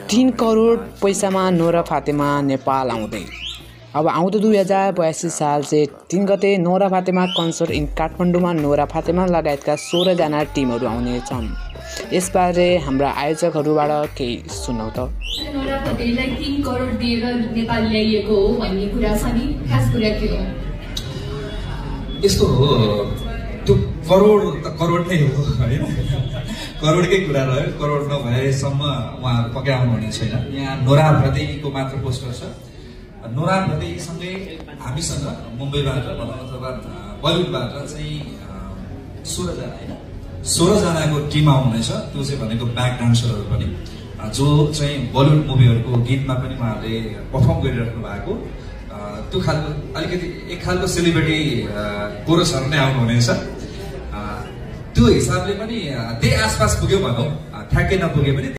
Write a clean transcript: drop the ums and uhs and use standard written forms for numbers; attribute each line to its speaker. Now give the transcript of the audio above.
Speaker 1: 3 करोड पैसामा नोरा फातेमा नेपाल आउँदै। अब आउँदो 2082 साल चाहिँ 3 गते नोरा फातेमा कन्सर्ट इन काठमाडौँमा नोरा फातेमा लगायतका 16 जना टिमहरू आउने छन्। यसबारे हाम्रा आयोजकहरूबाट केही सुनौ त।
Speaker 2: नोरा फातेलाई 3 करोड दिएर नेपाल ल्याइएको हो भन्ने कुरा छ नि, खास कुरा के हो?
Speaker 3: यस्तो हो, त्यो करोड त करोड नै हो हैन, करोडकै कुरा रह्यो। करोड नभएसम्म उहाँहरू पक्कै आउनुहुने छैन। यहाँ नोरा भ्रदेहीको मात्र पोस्टर छ। नोरा भ्रदेहीसँगै हामीसँग मुम्बईबाट अथवा बलिउडबाट चाहिँ 16 जना हैन, 16 जनाको टिम आउनुहुनेछ। त्यो चाहिँ भनेको ब्याक डान्सरहरू पनि, जो चाहिँ बलिउड मुभीहरूको गीतमा पनि उहाँहरूले पर्फर्म गरिराख्नु भएको, त्यो खालको अलिकति एक खालको सेलिब्रिटी कोरसहरू नै आउनुहुनेछ। त्यो हिसाबले पनि त्यही आसपास पुग्यो भनौँ, ठ्याक्कै नपुगे पनि